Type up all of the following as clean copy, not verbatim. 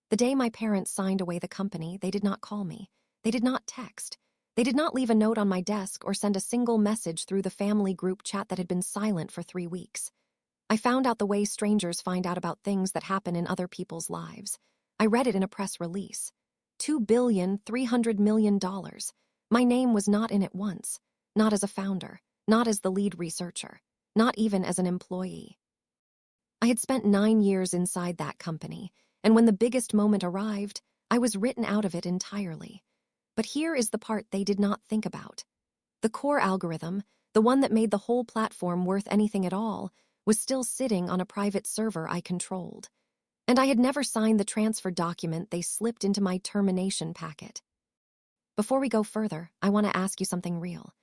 The day my parents signed away the company, they did not call me. They did not text. They did not leave a note on my desk or send a single message through the family group chat that had been silent for 3 weeks. I found out the way strangers find out about things that happen in other people's lives. I read it in a press release. $2,300,000,000. My name was not in it once, not as a founder, not as the lead researcher, not even as an employee. I had spent 9 years inside that company, and when the biggest moment arrived, I was written out of it entirely. But here is the part they did not think about. The core algorithm, the one that made the whole platform worth anything at all, was still sitting on a private server I controlled. And I had never signed the transfer document they slipped into my termination packet. Before we go further, I want to ask you something real.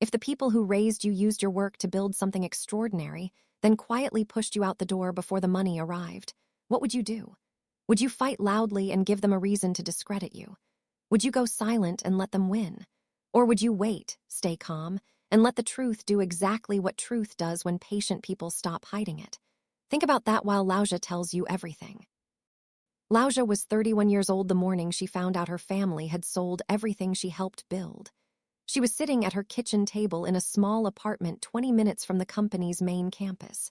If the people who raised you used your work to build something extraordinary, then quietly pushed you out the door before the money arrived, what would you do? Would you fight loudly and give them a reason to discredit you? Would you go silent and let them win? Or would you wait, stay calm, and let the truth do exactly what truth does when patient people stop hiding it? Think about that while Lousia tells you everything. Lousia was 31 years old the morning she found out her family had sold everything she helped build. She was sitting at her kitchen table in a small apartment 20 minutes from the company's main campus.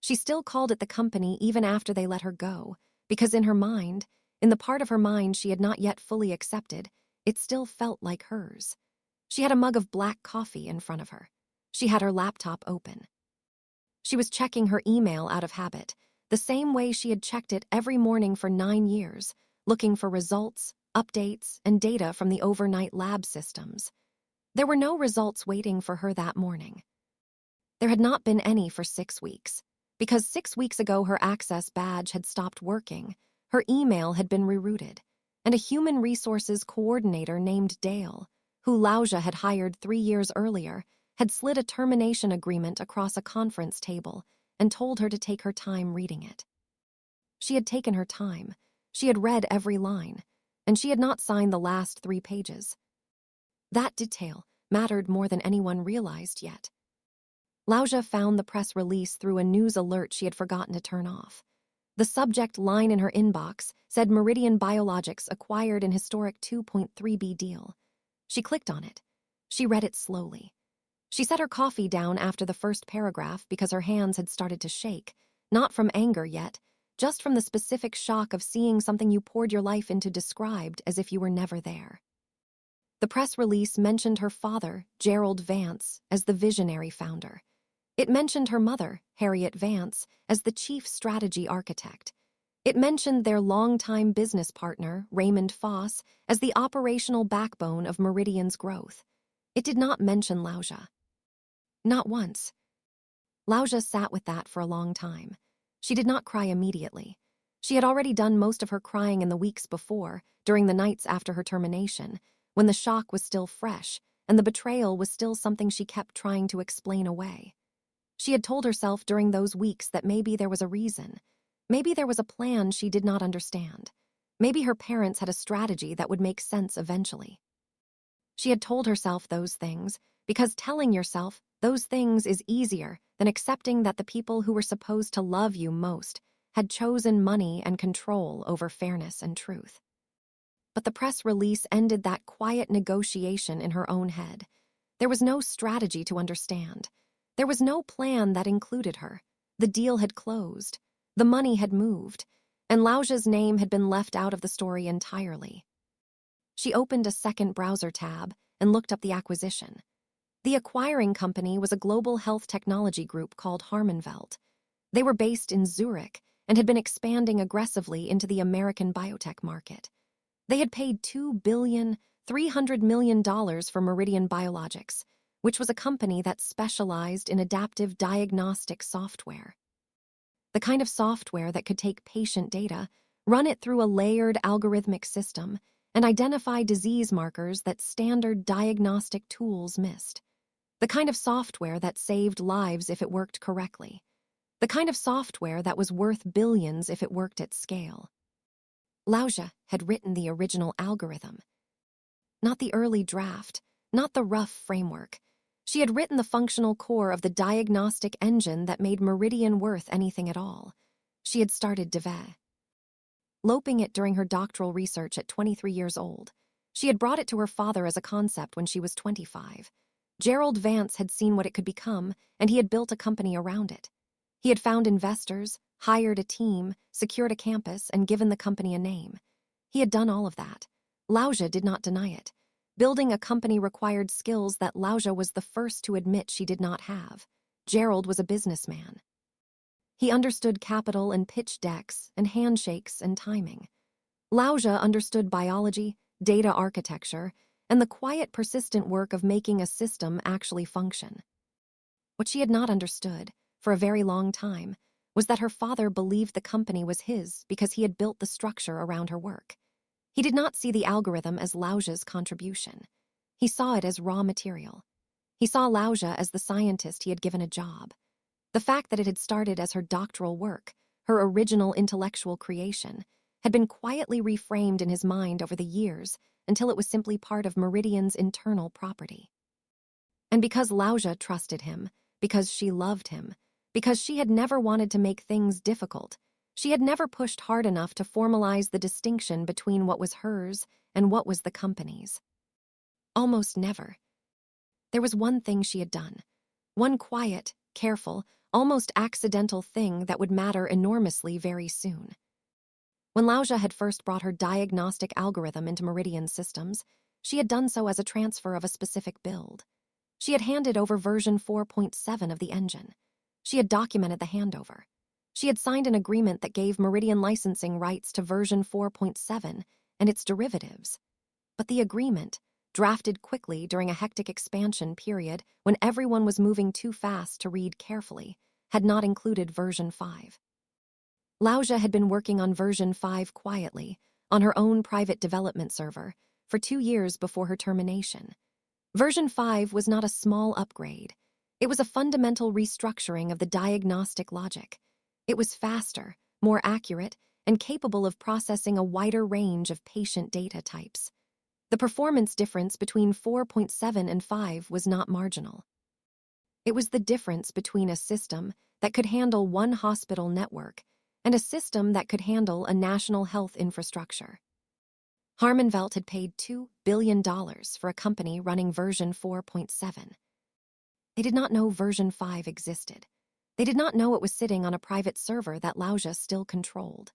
She still called it the company even after they let her go, because in her mind, in the part of her mind she had not yet fully accepted, it still felt like hers. She had a mug of black coffee in front of her. She had her laptop open. She was checking her email out of habit, the same way she had checked it every morning for 9 years, looking for results, updates, and data from the overnight lab systems. There were no results waiting for her that morning. There had not been any for 6 weeks. Because 6 weeks ago her access badge had stopped working, her email had been rerouted, and a human resources coordinator named Dale, who Lousia had hired 3 years earlier, had slid a termination agreement across a conference table and told her to take her time reading it. She had taken her time. She had read every line, and she had not signed the last 3 pages. That detail mattered more than anyone realized yet. Lousia found the press release through a news alert she had forgotten to turn off. The subject line in her inbox said Meridian Biologics acquired an historic $2.3 billion deal. She clicked on it. She read it slowly. She set her coffee down after the first paragraph because her hands had started to shake, not from anger yet, just from the specific shock of seeing something you poured your life into described as if you were never there. The press release mentioned her father, Gerald Vance, as the visionary founder. It mentioned her mother, Harriet Vance, as the chief strategy architect. It mentioned their longtime business partner, Raymond Foss, as the operational backbone of Meridian's growth. It did not mention Lousia. Not once. Lousia sat with that for a long time. She did not cry immediately. She had already done most of her crying in the weeks before, during the nights after her termination, when the shock was still fresh and the betrayal was still something she kept trying to explain away. She had told herself during those weeks that maybe there was a reason. Maybe there was a plan she did not understand. Maybe her parents had a strategy that would make sense eventually. She had told herself those things because telling yourself those things is easier than accepting that the people who were supposed to love you most had chosen money and control over fairness and truth. But the press release ended that quiet negotiation in her own head. There was no strategy to understand. There was no plan that included her. The deal had closed. The money had moved. And Lousia's name had been left out of the story entirely. She opened a second browser tab and looked up the acquisition. The acquiring company was a global health technology group called Harmonvelt. They were based in Zurich and had been expanding aggressively into the American biotech market. They had paid $2,300,000,000 for Meridian Biologics, which was a company that specialized in adaptive diagnostic software. The kind of software that could take patient data, run it through a layered algorithmic system, and identify disease markers that standard diagnostic tools missed. The kind of software that saved lives if it worked correctly. The kind of software that was worth billions if it worked at scale. Lousia had written the original algorithm. Not the early draft, not the rough framework. She had written the functional core of the diagnostic engine that made Meridian worth anything at all. She had started Deve. loping it during her doctoral research at 23 years old. She had brought it to her father as a concept when she was 25. Gerald Vance had seen what it could become, and he had built a company around it. He had found investors, hired a team, secured a campus, and given the company a name. He had done all of that. Lousia did not deny it. Building a company required skills that Lousia was the first to admit she did not have. Gerald was a businessman. He understood capital and pitch decks and handshakes and timing. Lousia understood biology, data architecture, and the quiet, persistent work of making a system actually function. What she had not understood, for a very long time, was that her father believed the company was his because he had built the structure around her work. He did not see the algorithm as Lousia's contribution. He saw it as raw material. He saw Lousia as the scientist he had given a job. The fact that it had started as her doctoral work, her original intellectual creation, had been quietly reframed in his mind over the years until it was simply part of Meridian's internal property. And because Lousia trusted him, because she loved him, because she had never wanted to make things difficult, she had never pushed hard enough to formalize the distinction between what was hers and what was the company's. Almost never. There was one thing she had done. One quiet, careful, almost accidental thing that would matter enormously very soon. When Lousia had first brought her diagnostic algorithm into Meridian systems, she had done so as a transfer of a specific build. She had handed over version 4.7 of the engine. She had documented the handover. She had signed an agreement that gave Meridian licensing rights to version 4.7 and its derivatives. But the agreement, drafted quickly during a hectic expansion period when everyone was moving too fast to read carefully, had not included version 5. Lousia had been working on version 5 quietly, on her own private development server, for 2 years before her termination. Version 5 was not a small upgrade. It was a fundamental restructuring of the diagnostic logic. It was faster, more accurate, and capable of processing a wider range of patient data types. The performance difference between 4.7 and 5 was not marginal. It was the difference between a system that could handle one hospital network and a system that could handle a national health infrastructure. Harmenvelt had paid $2 billion for a company running version 4.7. They did not know version 5 existed. They did not know it was sitting on a private server that Lousia still controlled.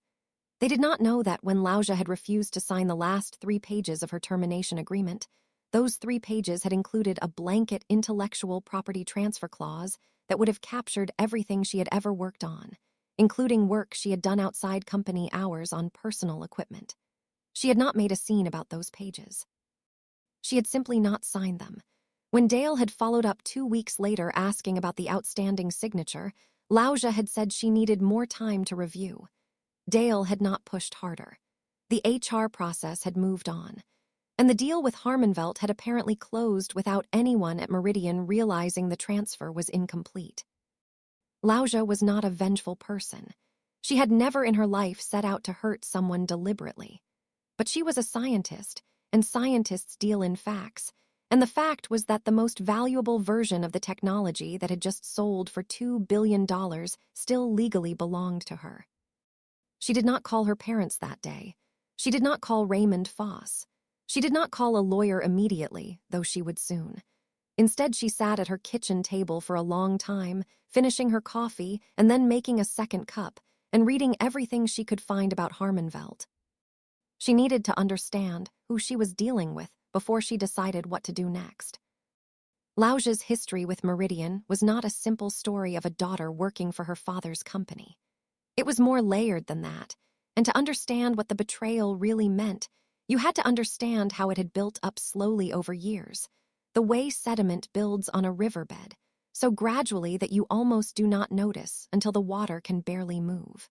They did not know that when Lousia had refused to sign the last 3 pages of her termination agreement, those 3 pages had included a blanket intellectual property transfer clause that would have captured everything she had ever worked on, including work she had done outside company hours on personal equipment. She had not made a scene about those pages. She had simply not signed them. When Dale had followed up 2 weeks later asking about the outstanding signature, Lousia had said she needed more time to review. Dale had not pushed harder. The HR process had moved on, and the deal with Harmenvelt had apparently closed without anyone at Meridian realizing the transfer was incomplete. Lousia was not a vengeful person. She had never in her life set out to hurt someone deliberately. But she was a scientist, and scientists deal in facts, and the fact was that the most valuable version of the technology that had just sold for $2 billion still legally belonged to her. She did not call her parents that day. She did not call Raymond Foss. She did not call a lawyer immediately, though she would soon. Instead, she sat at her kitchen table for a long time, finishing her coffee and then making a second cup, and reading everything she could find about Harmenvelt. She needed to understand who she was dealing with before she decided what to do next. Lousia's history with Meridian was not a simple story of a daughter working for her father's company. It was more layered than that, and to understand what the betrayal really meant, you had to understand how it had built up slowly over years, the way sediment builds on a riverbed, so gradually that you almost do not notice until the water can barely move.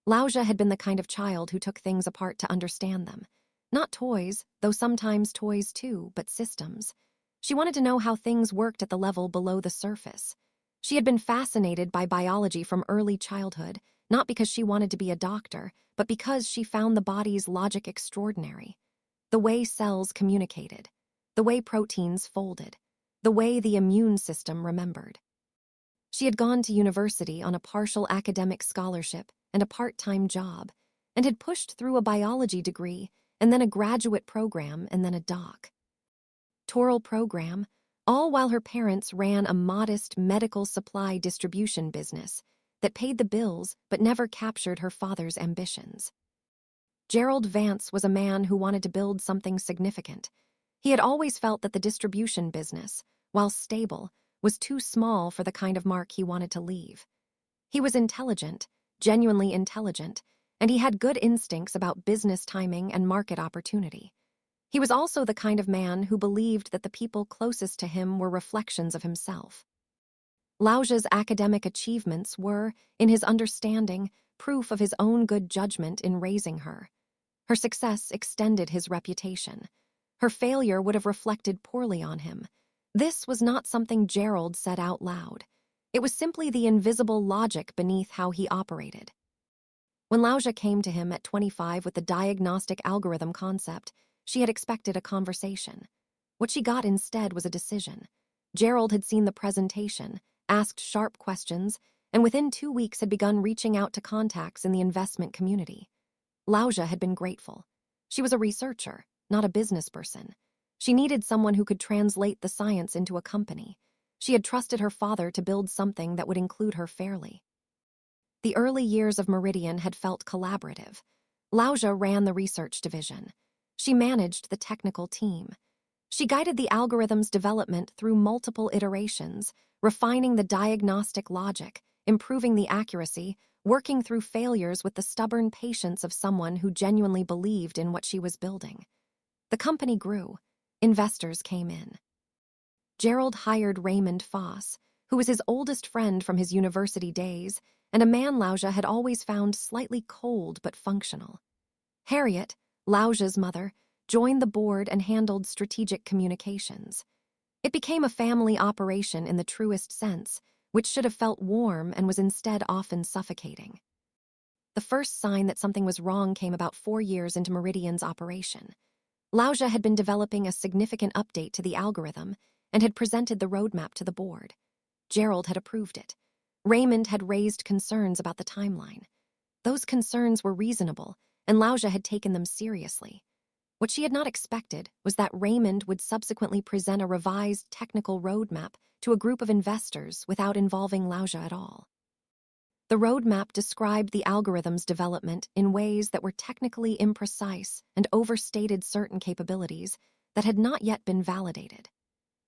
Lousia had been the kind of child who took things apart to understand them. Not toys, though sometimes toys too, but systems. She wanted to know how things worked at the level below the surface. She had been fascinated by biology from early childhood, not because she wanted to be a doctor, but because she found the body's logic extraordinary. The way cells communicated, the way proteins folded, the way the immune system remembered. She had gone to university on a partial academic scholarship and a part-time job, and had pushed through a biology degree and then a graduate program and then a doctoral program, all while her parents ran a modest medical supply distribution business that paid the bills but never captured her father's ambitions. Gerald Vance was a man who wanted to build something significant. He had always felt that the distribution business, while stable, was too small for the kind of mark he wanted to leave. He was intelligent, genuinely intelligent, and he had good instincts about business timing and market opportunity. He was also the kind of man who believed that the people closest to him were reflections of himself. Lousia's academic achievements were, in his understanding, proof of his own good judgment in raising her. Her success extended his reputation. Her failure would have reflected poorly on him. This was not something Gerald said out loud. It was simply the invisible logic beneath how he operated. When Lousia came to him at 25 with the diagnostic algorithm concept, she had expected a conversation. What she got instead was a decision. Gerald had seen the presentation, asked sharp questions, and within 2 weeks had begun reaching out to contacts in the investment community. Lousia had been grateful. She was a researcher, not a business person. She needed someone who could translate the science into a company. She had trusted her father to build something that would include her fairly. The early years of Meridian had felt collaborative. Lousia ran the research division. She managed the technical team. She guided the algorithm's development through multiple iterations, refining the diagnostic logic, improving the accuracy, working through failures with the stubborn patience of someone who genuinely believed in what she was building. The company grew. Investors came in. Gerald hired Raymond Foss, who was his oldest friend from his university days, and a man Lousia had always found slightly cold but functional. Harriet, Lousia's mother, joined the board and handled strategic communications. It became a family operation in the truest sense, which should have felt warm and was instead often suffocating. The first sign that something was wrong came about 4 years into Meridian's operation. Lousia had been developing a significant update to the algorithm and had presented the roadmap to the board. Gerald had approved it. Raymond had raised concerns about the timeline. Those concerns were reasonable, and Lousia had taken them seriously. What she had not expected was that Raymond would subsequently present a revised technical roadmap to a group of investors without involving Lousia at all. The roadmap described the algorithm's development in ways that were technically imprecise and overstated certain capabilities that had not yet been validated.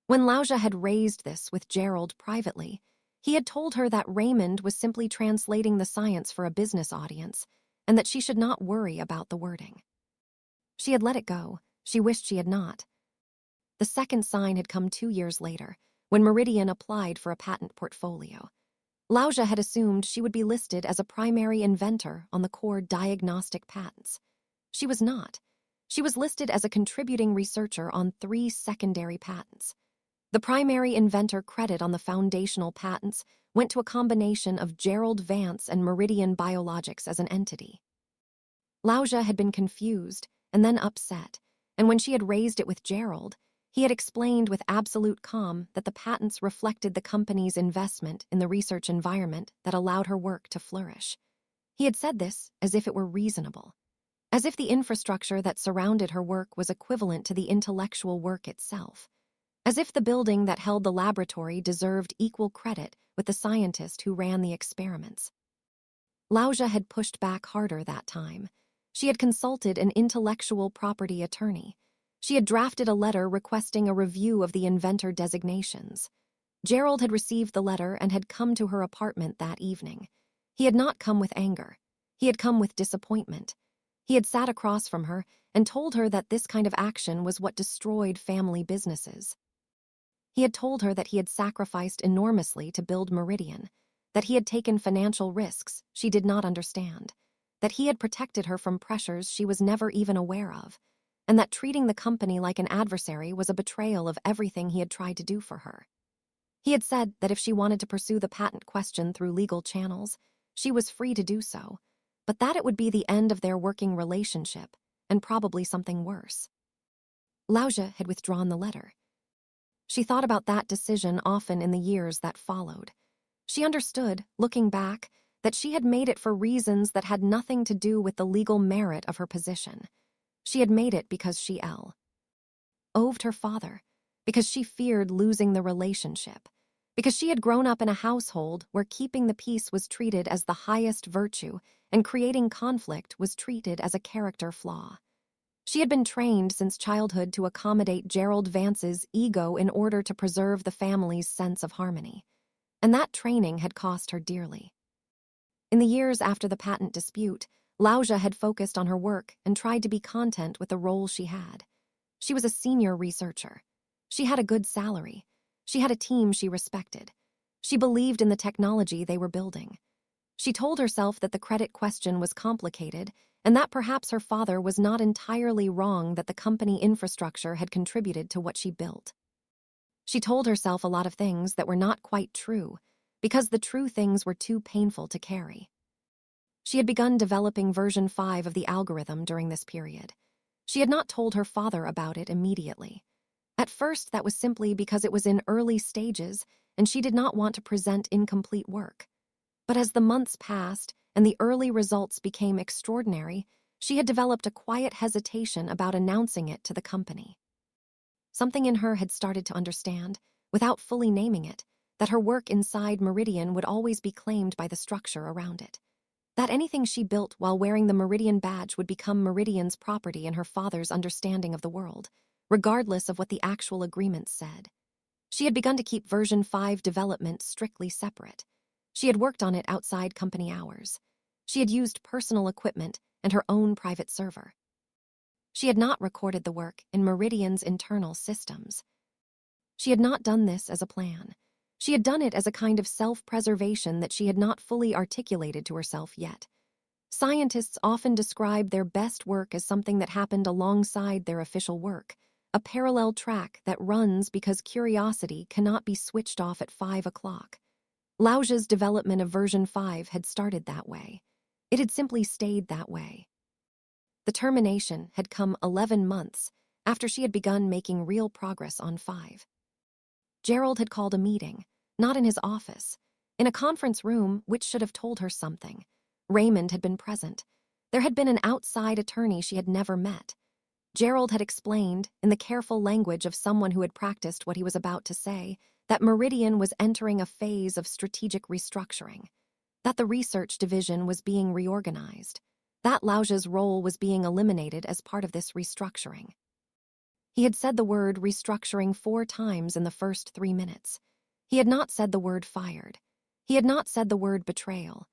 When Lousia had raised this with Gerald privately, he had told her that Raymond was simply translating the science for a business audience and that she should not worry about the wording. She had let it go. She wished she had not. The second sign had come 2 years later, when Meridian applied for a patent portfolio. Lousia had assumed she would be listed as a primary inventor on the core diagnostic patents. She was not. She was listed as a contributing researcher on 3 secondary patents. The primary inventor credit on the foundational patents went to a combination of Gerald Vance and Meridian Biologics as an entity. Lousia had been confused and then upset, and when she had raised it with Gerald, he had explained with absolute calm that the patents reflected the company's investment in the research environment that allowed her work to flourish. He had said this as if it were reasonable, as if the infrastructure that surrounded her work was equivalent to the intellectual work itself, as if the building that held the laboratory deserved equal credit with the scientist who ran the experiments. Lousia had pushed back harder that time. She had consulted an intellectual property attorney. She had drafted a letter requesting a review of the inventor designations. Gerald had received the letter and had come to her apartment that evening. He had not come with anger. He had come with disappointment. He had sat across from her and told her that this kind of action was what destroyed family businesses. He had told her that he had sacrificed enormously to build Meridian, that he had taken financial risks she did not understand, that he had protected her from pressures she was never even aware of, and that treating the company like an adversary was a betrayal of everything he had tried to do for her. He had said that if she wanted to pursue the patent question through legal channels, she was free to do so, but that it would be the end of their working relationship, and probably something worse. Lousia had withdrawn the letter. She thought about that decision often in the years that followed. She understood, looking back, that she had made it for reasons that had nothing to do with the legal merit of her position. She had made it because she loved her father, because she feared losing the relationship, because she had grown up in a household where keeping the peace was treated as the highest virtue and creating conflict was treated as a character flaw. She had been trained since childhood to accommodate Gerald Vance's ego in order to preserve the family's sense of harmony, and that training had cost her dearly. In the years after the patent dispute, Lousia had focused on her work and tried to be content with the role she had. She was a senior researcher. She had a good salary. She had a team she respected. She believed in the technology they were building. She told herself that the credit question was complicated and that perhaps her father was not entirely wrong, that the company infrastructure had contributed to what she built. She told herself a lot of things that were not quite true, because the true things were too painful to carry. She had begun developing version 5 of the algorithm during this period. She had not told her father about it immediately. At first, that was simply because it was in early stages and she did not want to present incomplete work. But as the months passed and the early results became extraordinary, she had developed a quiet hesitation about announcing it to the company. Something in her had started to understand, without fully naming it, that her work inside Meridian would always be claimed by the structure around it. That anything she built while wearing the Meridian badge would become Meridian's property in her father's understanding of the world, regardless of what the actual agreements said. She had begun to keep version 5 development strictly separate. She had worked on it outside company hours. She had used personal equipment and her own private server. She had not recorded the work in Meridian's internal systems. She had not done this as a plan. She had done it as a kind of self-preservation that she had not fully articulated to herself yet. Scientists often describe their best work as something that happened alongside their official work, a parallel track that runs because curiosity cannot be switched off at 5 o'clock. Lousia's development of version 5 had started that way. It had simply stayed that way. The termination had come 11 months after she had begun making real progress on 5. Gerald had called a meeting, not in his office, in a conference room which should have told her something. Raymond had been present. There had been an outside attorney she had never met. Gerald had explained, in the careful language of someone who had practiced what he was about to say, that Meridian was entering a phase of strategic restructuring, that the research division was being reorganized, that Lousia's role was being eliminated as part of this restructuring. He had said the word restructuring 4 times in the first 3 minutes. He had not said the word fired. He had not said the word betrayal.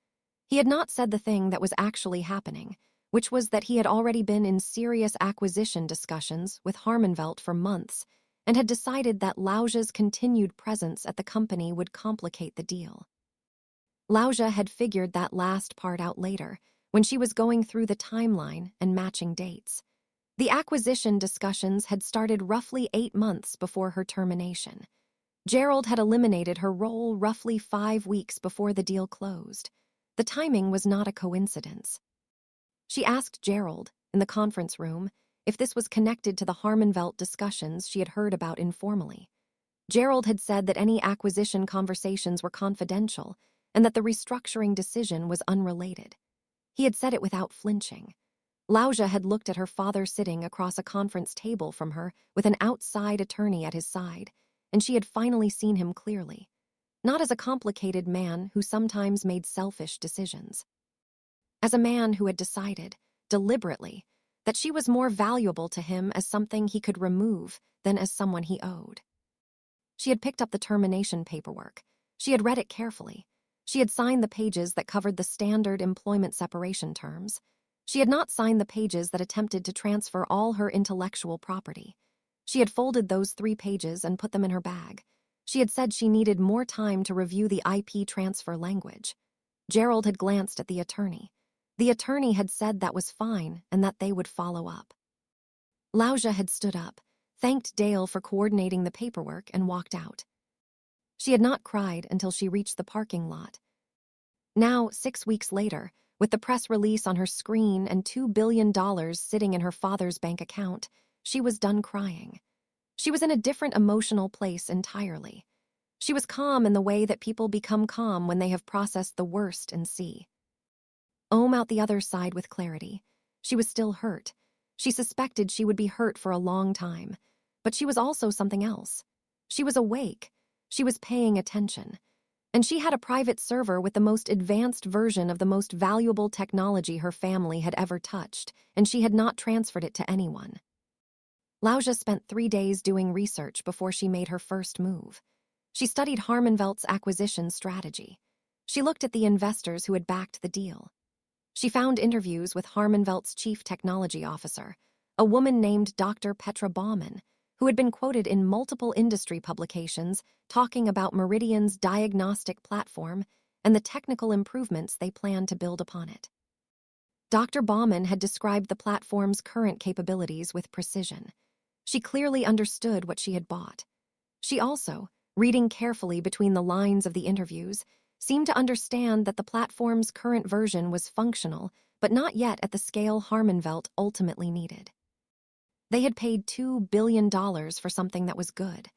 He had not said the thing that was actually happening, which was that he had already been in serious acquisition discussions with Harmenvelt for months and had decided that Lousia's continued presence at the company would complicate the deal. Lousia had figured that last part out later, when she was going through the timeline and matching dates. The acquisition discussions had started roughly 8 months before her termination. Gerald had eliminated her role roughly 5 weeks before the deal closed. The timing was not a coincidence. She asked Gerald, in the conference room, if this was connected to the Harmenvelt discussions she had heard about informally. Gerald had said that any acquisition conversations were confidential and that the restructuring decision was unrelated. He had said it without flinching. Lousia had looked at her father sitting across a conference table from her with an outside attorney at his side, and she had finally seen him clearly, not as a complicated man who sometimes made selfish decisions. As a man who had decided, deliberately, that she was more valuable to him as something he could remove than as someone he owed. She had picked up the termination paperwork. She had read it carefully. She had signed the pages that covered the standard employment separation terms. She had not signed the pages that attempted to transfer all her intellectual property. She had folded those 3 pages and put them in her bag. She had said she needed more time to review the IP transfer language. Gerald had glanced at the attorney. The attorney had said that was fine and that they would follow up. Lousia had stood up, thanked Dale for coordinating the paperwork, and walked out. She had not cried until she reached the parking lot. Now, 6 weeks later, with the press release on her screen and $2 billion sitting in her father's bank account, she was done crying. She was in a different emotional place entirely. She was calm in the way that people become calm when they have processed the worst and see out the other side with clarity. She was still hurt. She suspected she would be hurt for a long time. But she was also something else. She was awake. She was paying attention. And she had a private server with the most advanced version of the most valuable technology her family had ever touched, and she had not transferred it to anyone. Lousia spent 3 days doing research before she made her first move. She studied Harmonvelt's acquisition strategy. She looked at the investors who had backed the deal. She found interviews with Harmonvelt's chief technology officer, a woman named Dr. Petra Baumann, who had been quoted in multiple industry publications talking about Meridian's diagnostic platform and the technical improvements they planned to build upon it. Dr. Baumann had described the platform's current capabilities with precision. She clearly understood what she had bought. She also, reading carefully between the lines of the interviews, seemed to understand that the platform's current version was functional, but not yet at the scale Harmonvelt ultimately needed. They had paid $2 billion for something that was good.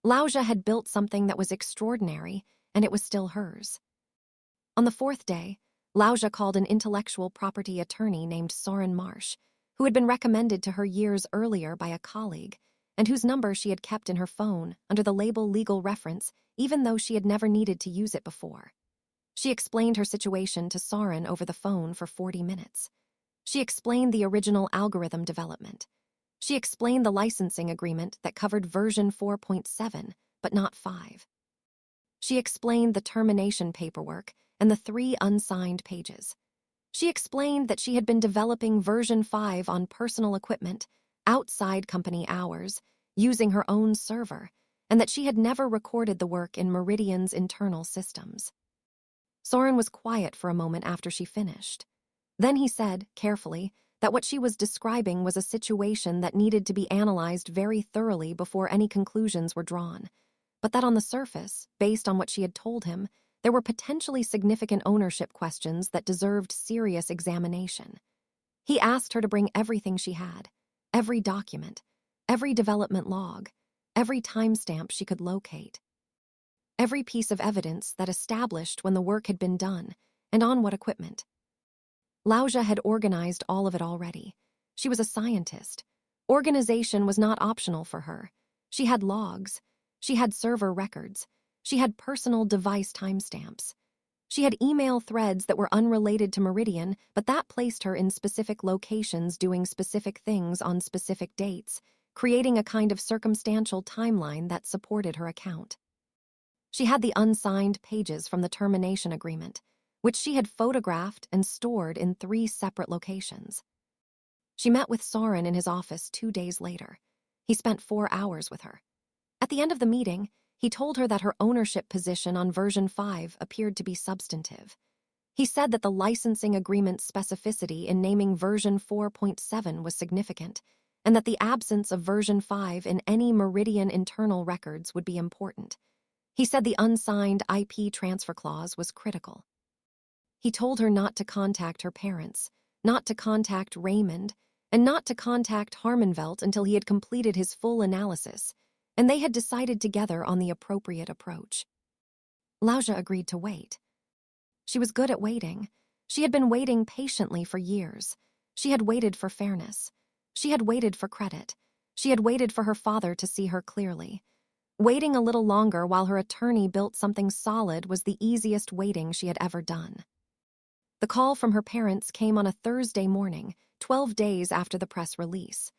Lousia had built something that was extraordinary, and it was still hers. On the 4th day, Lousia called an intellectual property attorney named Soren Marsh, who had been recommended to her years earlier by a colleague, and whose number she had kept in her phone under the label legal reference, even though she had never needed to use it before. She explained her situation to Soren over the phone for 40 minutes. She explained the original algorithm development. She explained the licensing agreement that covered version 4.7, but not 5. She explained the termination paperwork and the 3 unsigned pages. She explained that she had been developing version 5 on personal equipment, outside company hours, using her own server, and that she had never recorded the work in Meridian's internal systems. Soren was quiet for a moment after she finished. Then he said, carefully, that what she was describing was a situation that needed to be analyzed very thoroughly before any conclusions were drawn, but that on the surface, based on what she had told him, there were potentially significant ownership questions that deserved serious examination. He asked her to bring everything she had, every document, every development log, every timestamp she could locate, every piece of evidence that established when the work had been done and on what equipment. Lousia had organized all of it already. She was a scientist. Organization was not optional for her. She had logs. She had server records. She had personal device timestamps. She had email threads that were unrelated to Meridian, but that placed her in specific locations doing specific things on specific dates, creating a kind of circumstantial timeline that supported her account. She had the unsigned pages from the termination agreement, which she had photographed and stored in 3 separate locations. She met with Soren in his office 2 days later. He spent 4 hours with her. At the end of the meeting, he told her that her ownership position on version 5 appeared to be substantive. He said that the licensing agreement's specificity in naming version 4.7 was significant, and that the absence of version 5 in any Meridian internal records would be important. He said the unsigned IP transfer clause was critical. He told her not to contact her parents, not to contact Raymond, and not to contact Harmonvelt until he had completed his full analysis, and they had decided together on the appropriate approach. Lousia agreed to wait. She was good at waiting. She had been waiting patiently for years. She had waited for fairness. She had waited for credit. She had waited for her father to see her clearly. Waiting a little longer while her attorney built something solid was the easiest waiting she had ever done. The call from her parents came on a Thursday morning, 12 days after the press release.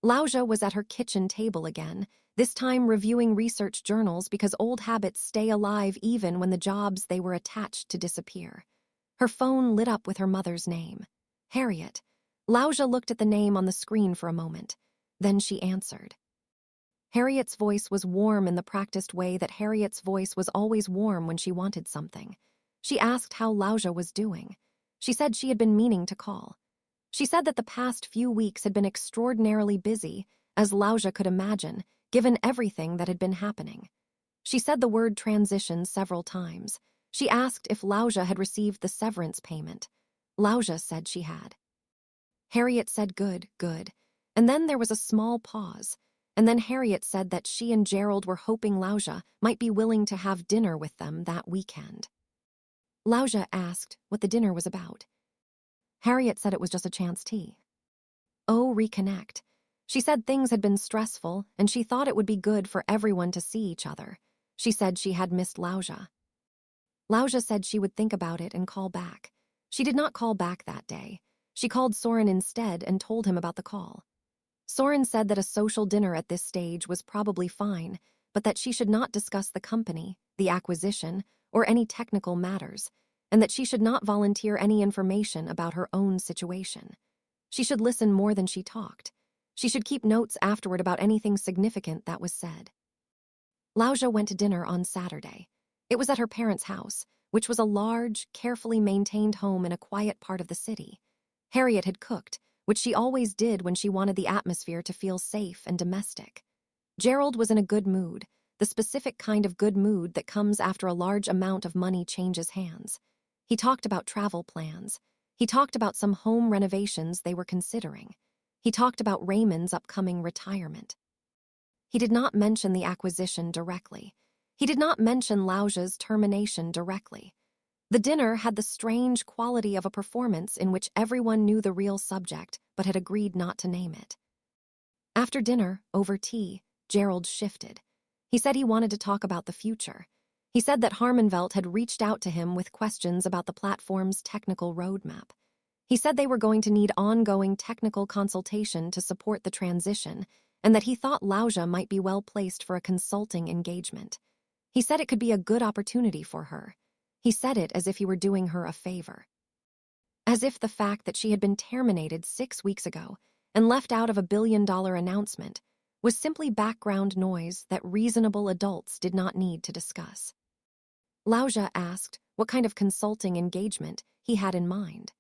Lousia was at her kitchen table again, this time reviewing research journals because old habits stay alive even when the jobs they were attached to disappear. Her phone lit up with her mother's name. Harriet. Lousia looked at the name on the screen for a moment. Then she answered. Harriet's voice was warm in the practiced way that Harriet's voice was always warm when she wanted something. She asked how Lousia was doing. She said she had been meaning to call. She said that the past few weeks had been extraordinarily busy, as Lousia could imagine, given everything that had been happening. She said the word transition several times. She asked if Lousia had received the severance payment. Lousia said she had. Harriet said good, and then there was a small pause, and then Harriet said that she and Gerald were hoping Lousia might be willing to have dinner with them that weekend. Lousia asked what the dinner was about. Harriet said it was just a chance tea. Oh, reconnect. She said things had been stressful, and she thought it would be good for everyone to see each other. She said she had missed Lousia. Lousia said she would think about it and call back. She did not call back that day. She called Soren instead and told him about the call. Soren said that a social dinner at this stage was probably fine, but that she should not discuss the company, the acquisition, or any technical matters, and that she should not volunteer any information about her own situation. She should listen more than she talked. She should keep notes afterward about anything significant that was said. Lousia went to dinner on Saturday. It was at her parents' house, which was a large, carefully maintained home in a quiet part of the city. Harriet had cooked, which she always did when she wanted the atmosphere to feel safe and domestic. Gerald was in a good mood, the specific kind of good mood that comes after a large amount of money changes hands. He talked about travel plans. He talked about some home renovations they were considering. He talked about Raymond's upcoming retirement. He did not mention the acquisition directly. He did not mention Lousia's termination directly. The dinner had the strange quality of a performance in which everyone knew the real subject but had agreed not to name it. After dinner, over tea, Gerald shifted. He said he wanted to talk about the future. He said that Harmenvelt had reached out to him with questions about the platform's technical roadmap. He said they were going to need ongoing technical consultation to support the transition, and that he thought Lousia might be well placed for a consulting engagement. He said it could be a good opportunity for her. He said it as if he were doing her a favor. As if the fact that she had been terminated 6 weeks ago and left out of a billion-dollar announcement was simply background noise that reasonable adults did not need to discuss. Lousia asked what kind of consulting engagement he had in mind.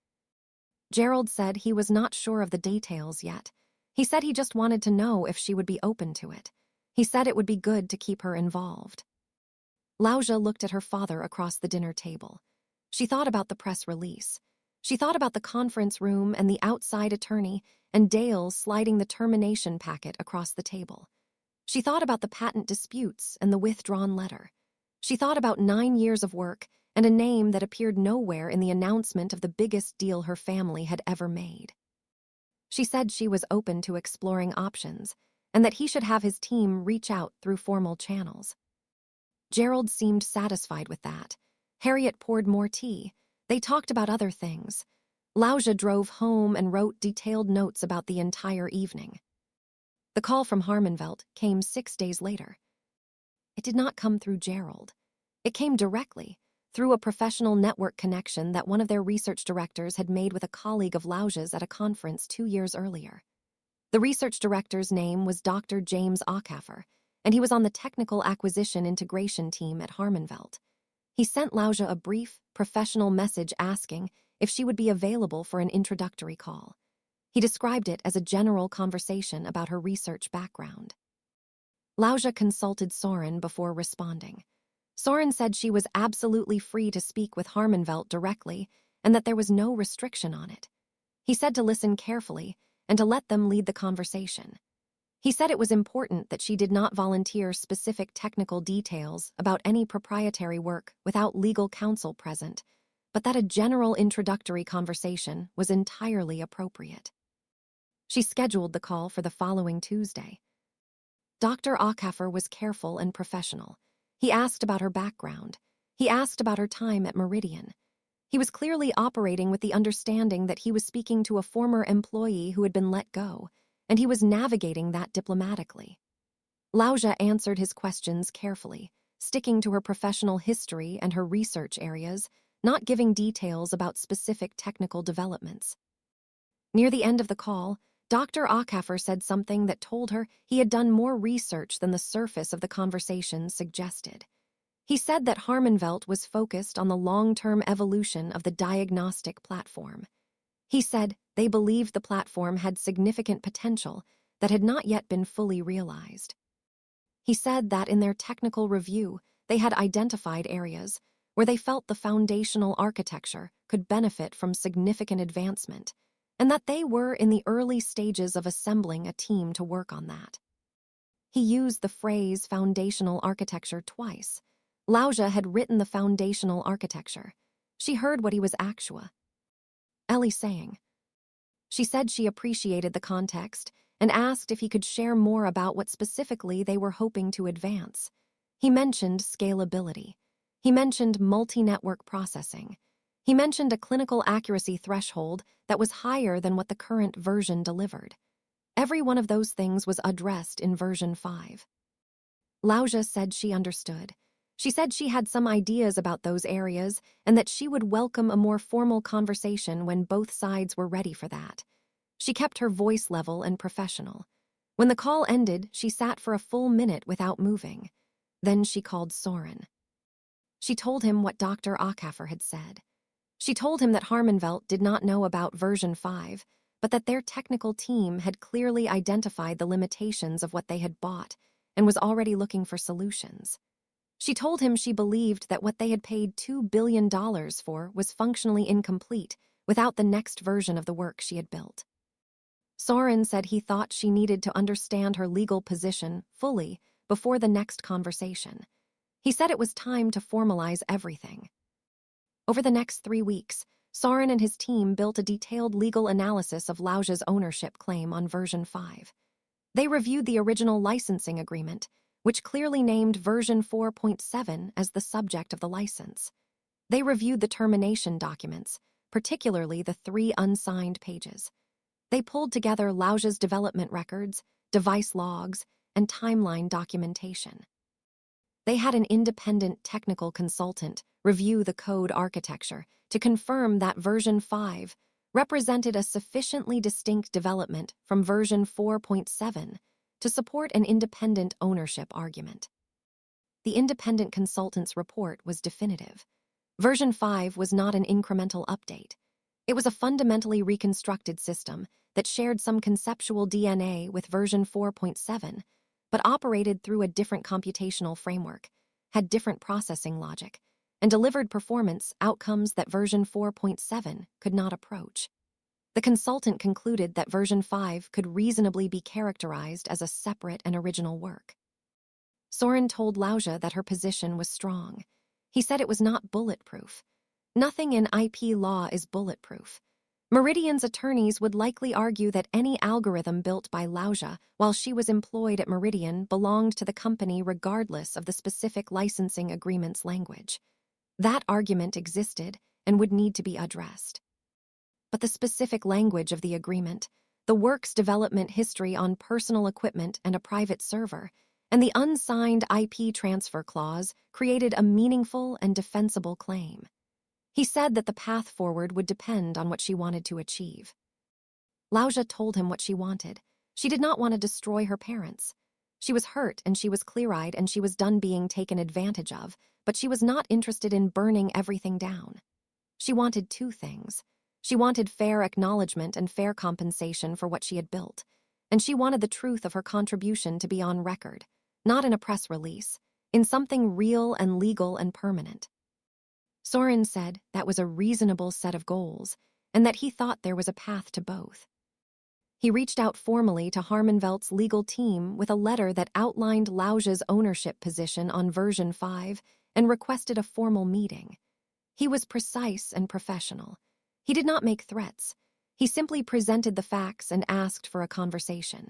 Gerald said he was not sure of the details yet. He said he just wanted to know if she would be open to it. He said it would be good to keep her involved. Lousia looked at her father across the dinner table. She thought about the press release. She thought about the conference room and the outside attorney and Dale sliding the termination packet across the table. She thought about the patent disputes and the withdrawn letter. She thought about 9 years of work and a name that appeared nowhere in the announcement of the biggest deal her family had ever made. She said she was open to exploring options and that he should have his team reach out through formal channels. Gerald seemed satisfied with that. Harriet poured more tea. They talked about other things. Lousia drove home and wrote detailed notes about the entire evening. The call from Harmenvelt came 6 days later. It did not come through Gerald. It came directly, through a professional network connection that one of their research directors had made with a colleague of Lousia's at a conference 2 years earlier. The research director's name was Dr. James Aucaffer, and he was on the technical acquisition integration team at Harmenvelt. He sent Lousia a brief, professional message asking if she would be available for an introductory call. He described it as a general conversation about her research background. Lousia consulted Soren before responding. Soren said she was absolutely free to speak with Harmenvelt directly and that there was no restriction on it. He said to listen carefully and to let them lead the conversation. He said it was important that she did not volunteer specific technical details about any proprietary work without legal counsel present, but that a general introductory conversation was entirely appropriate. She scheduled the call for the following Tuesday. Dr. Aucaffer was careful and professional. He asked about her background. He asked about her time at Meridian. He was clearly operating with the understanding that he was speaking to a former employee who had been let go, and he was navigating that diplomatically. Lousia answered his questions carefully, sticking to her professional history and her research areas, not giving details about specific technical developments. Near the end of the call, Dr. Aucaffer said something that told her he had done more research than the surface of the conversation suggested. He said that Harmenvelt was focused on the long-term evolution of the diagnostic platform. He said they believed the platform had significant potential that had not yet been fully realized. He said that in their technical review, they had identified areas where they felt the foundational architecture could benefit from significant advancement, and that they were in the early stages of assembling a team to work on that. He used the phrase foundational architecture twice. Lousia had written the foundational architecture. She heard what he was Ellie saying. She said she appreciated the context and asked if he could share more about what specifically they were hoping to advance. He mentioned scalability. He mentioned multi-network processing. He mentioned a clinical accuracy threshold that was higher than what the current version delivered. Every one of those things was addressed in version 5. Lousia said she understood. She said she had some ideas about those areas and that she would welcome a more formal conversation when both sides were ready for that. She kept her voice level and professional. When the call ended, she sat for a full minute without moving. Then she called Soren. She told him what Dr. Ackafer had said. She told him that Harmenvelt did not know about version 5, but that their technical team had clearly identified the limitations of what they had bought and was already looking for solutions. She told him she believed that what they had paid $2 billion for was functionally incomplete without the next version of the work she had built. Soren said he thought she needed to understand her legal position fully before the next conversation. He said it was time to formalize everything. Over the next 3 weeks, Soren and his team built a detailed legal analysis of Lousia's ownership claim on version 5. They reviewed the original licensing agreement, which clearly named version 4.7 as the subject of the license. They reviewed the termination documents, particularly the 3 unsigned pages. They pulled together Lousia's development records, device logs, and timeline documentation. They had an independent technical consultant review the code architecture to confirm that version 5 represented a sufficiently distinct development from version 4.7 to support an independent ownership argument. The independent consultant's report was definitive. Version 5 was not an incremental update. It was a fundamentally reconstructed system that shared some conceptual DNA with version 4.7, but operated through a different computational framework, had different processing logic, and delivered performance outcomes that version 4.7 could not approach. The consultant concluded that version 5 could reasonably be characterized as a separate and original work. Soren told Lousia that her position was strong. He said it was not bulletproof. Nothing in IP law is bulletproof. Meridian's attorneys would likely argue that any algorithm built by Lousia while she was employed at Meridian belonged to the company regardless of the specific licensing agreement's language. That argument existed and would need to be addressed. But the specific language of the agreement, the work's development history on personal equipment and a private server, and the unsigned IP transfer clause created a meaningful and defensible claim. He said that the path forward would depend on what she wanted to achieve. Lousia told him what she wanted. She did not want to destroy her parents. She was hurt and she was clear-eyed and she was done being taken advantage of, but she was not interested in burning everything down. She wanted 2 things. She wanted fair acknowledgement and fair compensation for what she had built, and she wanted the truth of her contribution to be on record, not in a press release, in something real and legal and permanent. Soren said that was a reasonable set of goals, and that he thought there was a path to both. He reached out formally to Harmenvelt's legal team with a letter that outlined Lousia's ownership position on version 5 and requested a formal meeting. He was precise and professional. He did not make threats. He simply presented the facts and asked for a conversation.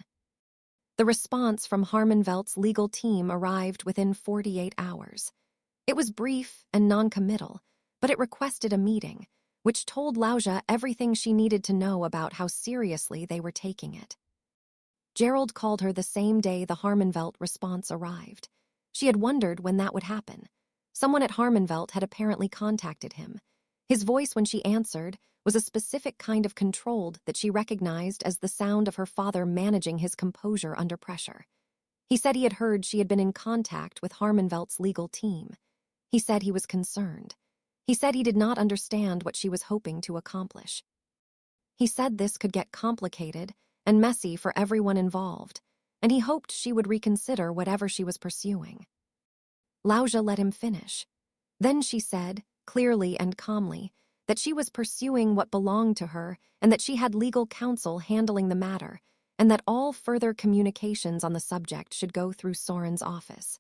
The response from Harmenvelt's legal team arrived within 48 hours. It was brief and non-committal, but it requested a meeting, which told Lousia everything she needed to know about how seriously they were taking it. Gerald called her the same day the Harmenvelt response arrived. She had wondered when that would happen. Someone at Harmenvelt had apparently contacted him. His voice when she answered was a specific kind of controlled that she recognized as the sound of her father managing his composure under pressure. He said he had heard she had been in contact with Harmenvelt's legal team. He said he was concerned. He said he did not understand what she was hoping to accomplish. He said this could get complicated and messy for everyone involved, and he hoped she would reconsider whatever she was pursuing. Lousia let him finish. Then she said, clearly and calmly, that she was pursuing what belonged to her and that she had legal counsel handling the matter, and that all further communications on the subject should go through Soren's office.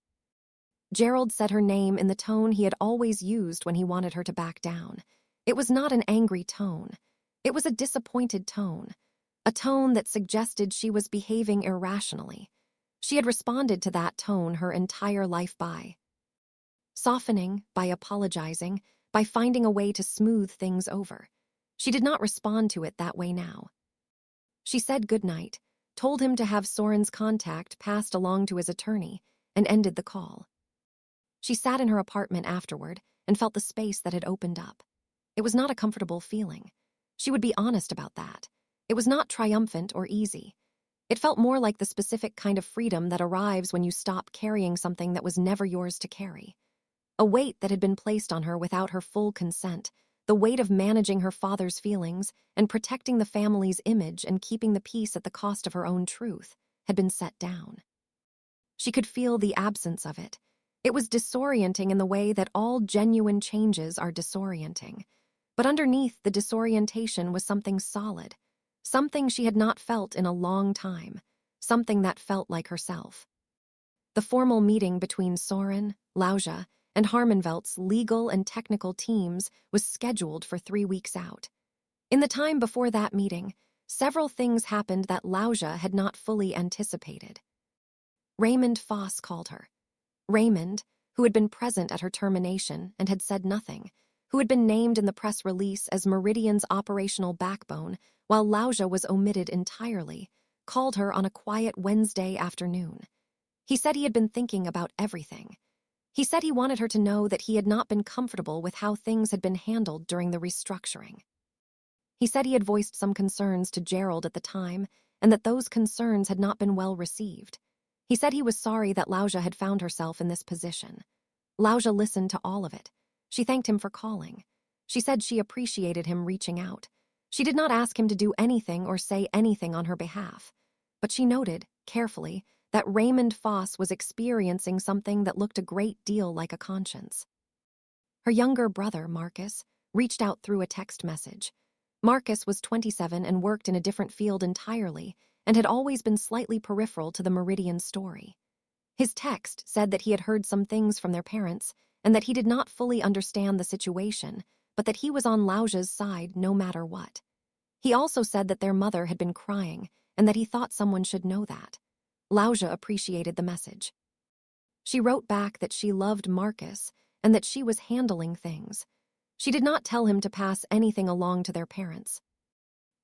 Gerald said her name in the tone he had always used when he wanted her to back down. It was not an angry tone. It was a disappointed tone, a tone that suggested she was behaving irrationally. She had responded to that tone her entire life by softening, by apologizing, by finding a way to smooth things over. She did not respond to it that way now. She said goodnight, told him to have Soren's contact passed along to his attorney, and ended the call. She sat in her apartment afterward and felt the space that had opened up. It was not a comfortable feeling. She would be honest about that. It was not triumphant or easy. It felt more like the specific kind of freedom that arrives when you stop carrying something that was never yours to carry. A weight that had been placed on her without her full consent, the weight of managing her father's feelings and protecting the family's image and keeping the peace at the cost of her own truth, had been set down. She could feel the absence of it. It was disorienting in the way that all genuine changes are disorienting. But underneath the disorientation was something solid, something she had not felt in a long time, something that felt like herself. The formal meeting between Soren, Lousia, and Harmenvelt's legal and technical teams was scheduled for 3 weeks out. In the time before that meeting, several things happened that Lousia had not fully anticipated. Raymond Foss called her. Raymond, who had been present at her termination and had said nothing, who had been named in the press release as Meridian's operational backbone while Lousia was omitted entirely, called her on a quiet Wednesday afternoon. He said he had been thinking about everything. He said he wanted her to know that he had not been comfortable with how things had been handled during the restructuring. He said he had voiced some concerns to Gerald at the time and that those concerns had not been well received. He said he was sorry that Lousia had found herself in this position. Lousia listened to all of it. She thanked him for calling. She said she appreciated him reaching out. She did not ask him to do anything or say anything on her behalf. But she noted, carefully, that Raymond Foss was experiencing something that looked a great deal like a conscience. Her younger brother, Marcus, reached out through a text message. Marcus was 27 and worked in a different field entirely and had always been slightly peripheral to the Meridian story. His text said that he had heard some things from their parents and that he did not fully understand the situation, but that he was on Lousia's side no matter what. He also said that their mother had been crying and that he thought someone should know that. Lousia appreciated the message. She wrote back that she loved Marcus and that she was handling things. She did not tell him to pass anything along to their parents.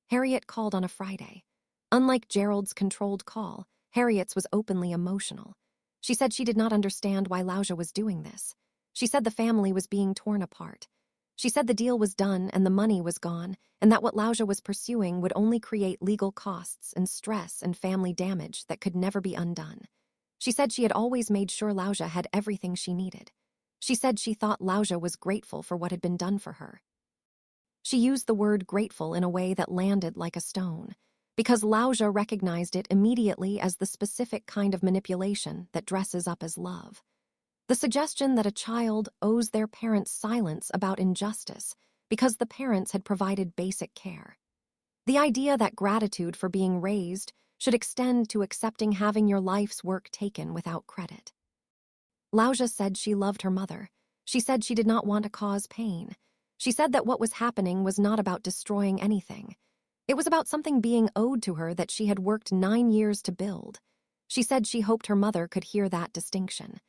Harriet called on a Friday. Unlike Gerald's controlled call, Harriet's was openly emotional. She said she did not understand why Lousia was doing this. She said the family was being torn apart. She said the deal was done and the money was gone, and that what Lousia was pursuing would only create legal costs and stress and family damage that could never be undone. She said she had always made sure Lousia had everything she needed. She said she thought Lousia was grateful for what had been done for her. She used the word grateful in a way that landed like a stone, because Lousia recognized it immediately as the specific kind of manipulation that dresses up as love. The suggestion that a child owes their parents silence about injustice because the parents had provided basic care. The idea that gratitude for being raised should extend to accepting having your life's work taken without credit. Lousia said she loved her mother. She said she did not want to cause pain. She said that what was happening was not about destroying anything. It was about something being owed to her that she had worked 9 years to build. She said she hoped her mother could hear that distinction.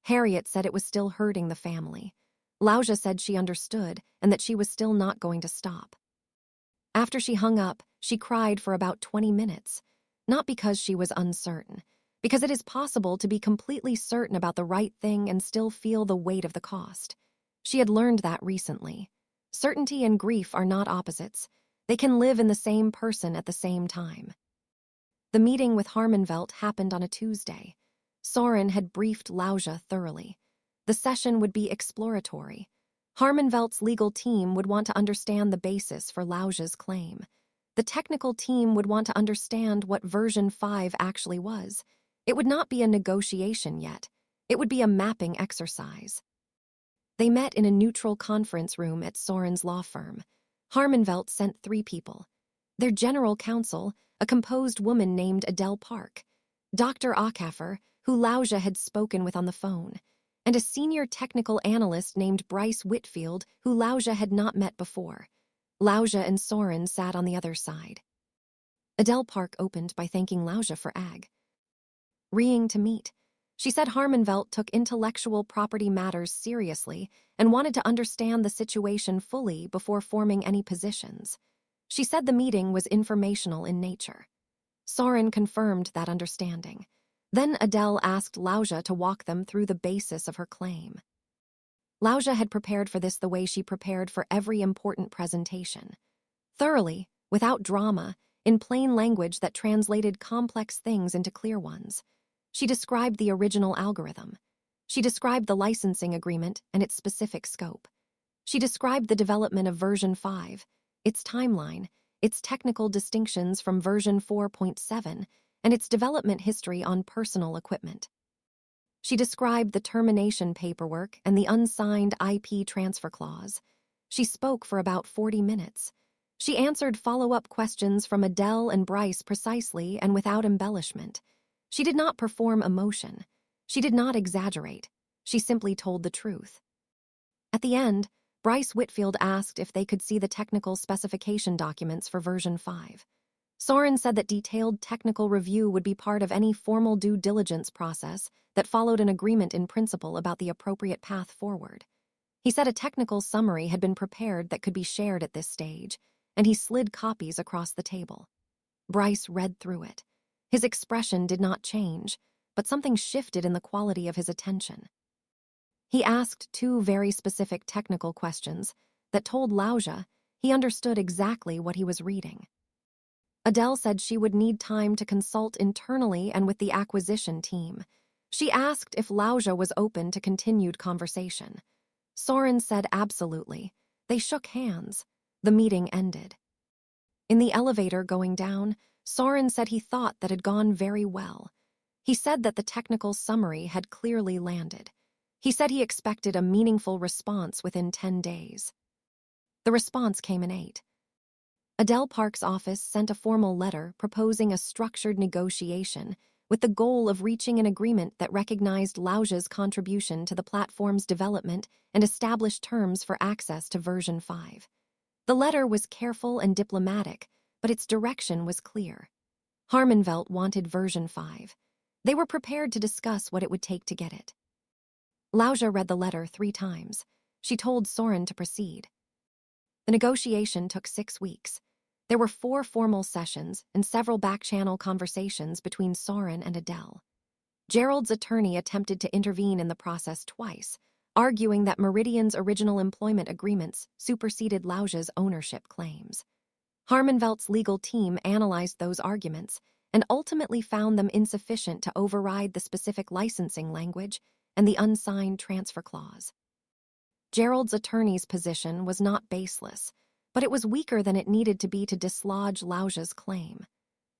Harriet said it was still hurting the family. Lousia said she understood and that she was still not going to stop. After she hung up, she cried for about 20 minutes, not because she was uncertain, because it is possible to be completely certain about the right thing and still feel the weight of the cost. She had learned that recently. Certainty and grief are not opposites. They can live in the same person at the same time. The meeting with Harmenvelt happened on a Tuesday. Soren had briefed Lousia thoroughly. The session would be exploratory. Harmenvelt's legal team would want to understand the basis for Lousia's claim. The technical team would want to understand what version 5 actually was. It would not be a negotiation yet. It would be a mapping exercise. They met in a neutral conference room at Soren's law firm. Harmenvelt sent 3 people. Their general counsel, a composed woman named Adele Park, Dr. Acaffer, who Lousia had spoken with on the phone, and a senior technical analyst named Bryce Whitfield, who Lousia had not met before. Lousia and Soren sat on the other side. Adele Park opened by thanking Lousia for agreeing to meet. She said Harmenvelt took intellectual property matters seriously and wanted to understand the situation fully before forming any positions. She said the meeting was informational in nature. Soren confirmed that understanding. Then Adele asked Lousia to walk them through the basis of her claim. Lousia had prepared for this the way she prepared for every important presentation. Thoroughly, without drama, in plain language that translated complex things into clear ones. She described the original algorithm. She described the licensing agreement and its specific scope. She described the development of version 5, its timeline, its technical distinctions from version 4.7, and its development history on personal equipment. She described the termination paperwork and the unsigned IP transfer clause. She spoke for about 40 minutes. She answered follow-up questions from Adele and Bryce precisely and without embellishment. She did not perform emotion. She did not exaggerate. She simply told the truth. At the end, Bryce Whitfield asked if they could see the technical specification documents for version 5. Soren said that detailed technical review would be part of any formal due diligence process that followed an agreement in principle about the appropriate path forward. He said a technical summary had been prepared that could be shared at this stage, and he slid copies across the table. Bryce read through it. His expression did not change, but something shifted in the quality of his attention. He asked 2 very specific technical questions that told Lousia he understood exactly what he was reading. Adele said she would need time to consult internally and with the acquisition team. She asked if Lousia was open to continued conversation. Soren said absolutely. They shook hands. The meeting ended. In the elevator going down, Soren said he thought that had gone very well. He said that the technical summary had clearly landed. He said he expected a meaningful response within 10 days. The response came in 8. Adele Park's office sent a formal letter proposing a structured negotiation with the goal of reaching an agreement that recognized Lousia's contribution to the platform's development and established terms for access to version 5. The letter was careful and diplomatic, but its direction was clear. Harmenvelt wanted version 5. They were prepared to discuss what it would take to get it. Lousia read the letter 3 times. She told Soren to proceed. The negotiation took 6 weeks. There were 4 formal sessions and several back-channel conversations between Soren and Adele. Gerald's attorney attempted to intervene in the process twice, arguing that Meridian's original employment agreements superseded Lousia's ownership claims. Harmenvelt's legal team analyzed those arguments and ultimately found them insufficient to override the specific licensing language and the unsigned transfer clause. Gerald's attorney's position was not baseless, but it was weaker than it needed to be to dislodge Lousia's claim.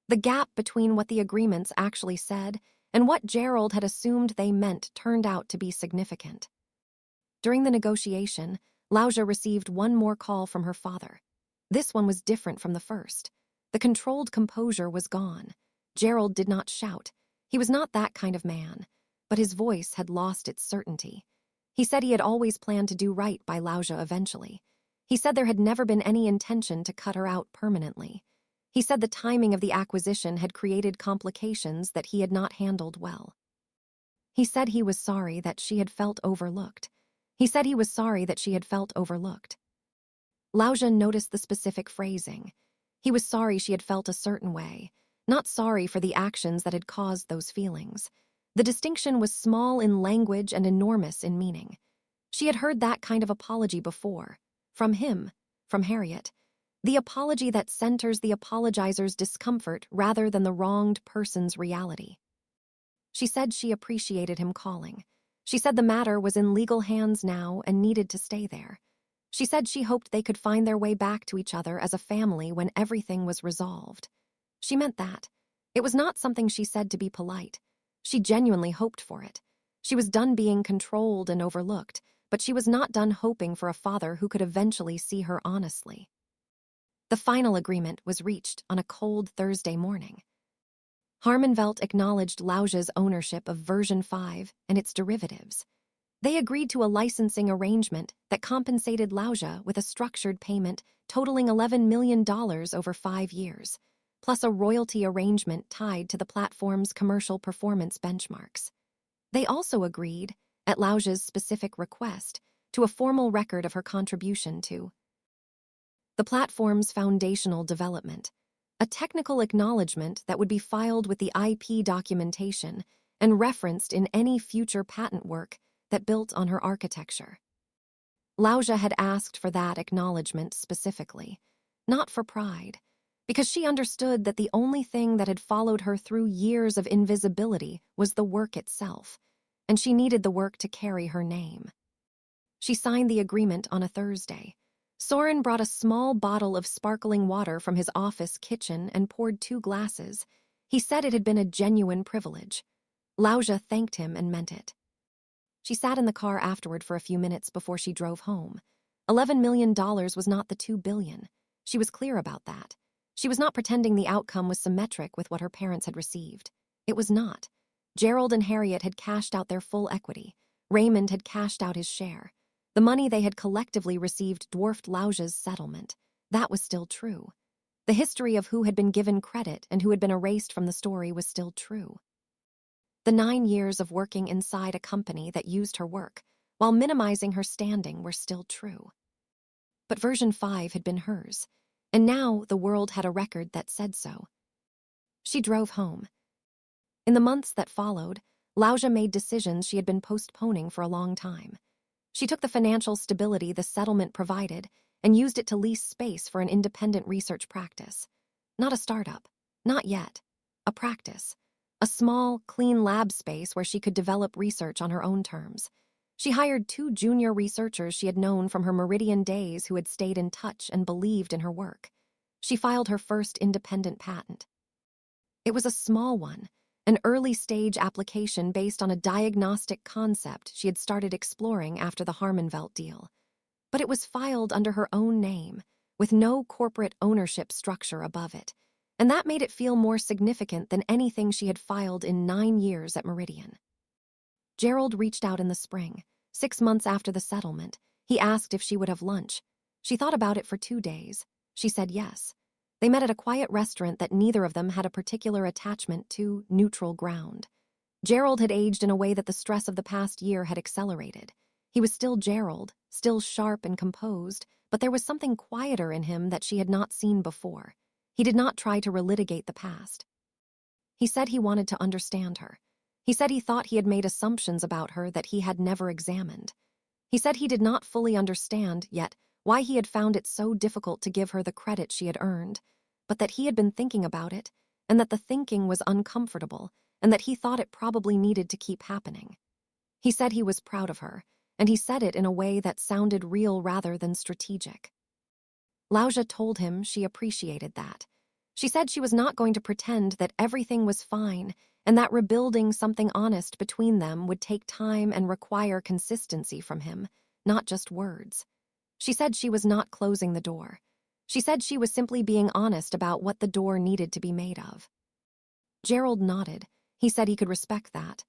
The gap between what the agreements actually said and what Gerald had assumed they meant turned out to be significant. During the negotiation, Lousia received one more call from her father. This one was different from the first. The controlled composure was gone. Gerald did not shout. He was not that kind of man, but his voice had lost its certainty. He said he had always planned to do right by Lousia eventually. He said there had never been any intention to cut her out permanently. He said the timing of the acquisition had created complications that he had not handled well. He said he was sorry that she had felt overlooked. He said he was sorry that she had felt overlooked. Lousia noticed the specific phrasing. He was sorry she had felt a certain way, not sorry for the actions that had caused those feelings. The distinction was small in language and enormous in meaning. She had heard that kind of apology before. From him, from Harriet. The apology that centers the apologizer's discomfort rather than the wronged person's reality. She said she appreciated him calling. She said the matter was in legal hands now and needed to stay there. She said she hoped they could find their way back to each other as a family when everything was resolved. She meant that. It was not something she said to be polite. She genuinely hoped for it. She was done being controlled and overlooked, but she was not done hoping for a father who could eventually see her honestly. The final agreement was reached on a cold Thursday morning. Harmenvelt acknowledged Lousia's ownership of version 5 and its derivatives. They agreed to a licensing arrangement that compensated Lousia with a structured payment totaling $11 million over 5 years, plus a royalty arrangement tied to the platform's commercial performance benchmarks. They also agreed, at Lousia's specific request, to a formal record of her contribution to the platform's foundational development, a technical acknowledgement that would be filed with the IP documentation and referenced in any future patent work that built on her architecture. Lousia had asked for that acknowledgement specifically, not for pride, because she understood that the only thing that had followed her through years of invisibility was the work itself, and she needed the work to carry her name. She signed the agreement on a Thursday. Soren brought a small bottle of sparkling water from his office kitchen and poured 2 glasses. He said it had been a genuine privilege. Lousia thanked him and meant it. She sat in the car afterward for a few minutes before she drove home. $11 million was not the $2 billion. She was clear about that. She was not pretending the outcome was symmetric with what her parents had received. It was not. Gerald and Harriet had cashed out their full equity. Raymond had cashed out his share. The money they had collectively received dwarfed Lousia's settlement. That was still true. The history of who had been given credit and who had been erased from the story was still true. The 9 years of working inside a company that used her work, while minimizing her standing, were still true. But version 5 had been hers, and now the world had a record that said so. She drove home. In the months that followed, Lousia made decisions she had been postponing for a long time. She took the financial stability the settlement provided and used it to lease space for an independent research practice. Not a startup. Not yet. A practice. A small, clean lab space where she could develop research on her own terms. She hired 2 junior researchers she had known from her Meridian days who had stayed in touch and believed in her work. She filed her first independent patent. It was a small one, an early-stage application based on a diagnostic concept she had started exploring after the Harmenvelt deal. But it was filed under her own name, with no corporate ownership structure above it, and that made it feel more significant than anything she had filed in 9 years at Meridian. Gerald reached out in the spring, 6 months after the settlement. He asked if she would have lunch. She thought about it for 2 days. She said yes. They met at a quiet restaurant that neither of them had a particular attachment to, neutral ground. Gerald had aged in a way that the stress of the past year had accelerated. He was still Gerald, still sharp and composed, but there was something quieter in him that she had not seen before. He did not try to relitigate the past. He said he wanted to understand her. He said he thought he had made assumptions about her that he had never examined. He said he did not fully understand, yet, why he had found it so difficult to give her the credit she had earned, but that he had been thinking about it, and that the thinking was uncomfortable, and that he thought it probably needed to keep happening. He said he was proud of her, and he said it in a way that sounded real rather than strategic. Lousia told him she appreciated that. She said she was not going to pretend that everything was fine, and that rebuilding something honest between them would take time and require consistency from him, not just words. She said she was not closing the door. She said she was simply being honest about what the door needed to be made of. Gerald nodded. He said he could respect that.